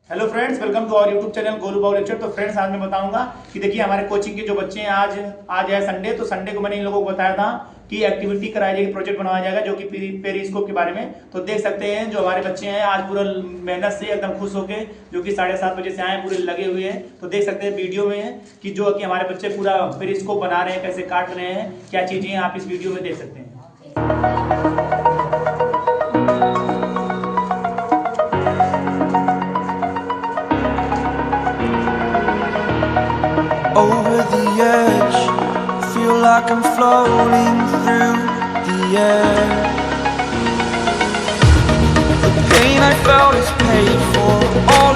Hello friends, welcome to our YouTube channel Golu Babu lecture. तो friends, आज मैं बताऊंगा कि देखिए हमारे कोचिंग के जो बच्चे हैं, आज है संडे। तो संडे को मैंने इन लोगों को बताया था कि एक्टिविटी कराई जाएगी, प्रोजेक्ट बनाया जाएगा जो कि पेरिस्कोप के बारे में। तो देख सकते हैं जो हमारे बच्चे हैं आज पूरा मेहनत से एकदम खुश होके, जो कि 7:30 बजे से आए, पूरे लगे हुए हैं। तो देख सकते हैं वीडियो में कि जो कि हमारे बच्चे पूरा पेरिस्कोप बना रहे हैं, कैसे काट रहे हैं, क्या चीजें हैं, आप इस वीडियो में देख सकते हैं। Over the edge, feel like I'm floating through the air. The pain I felt is paid for, all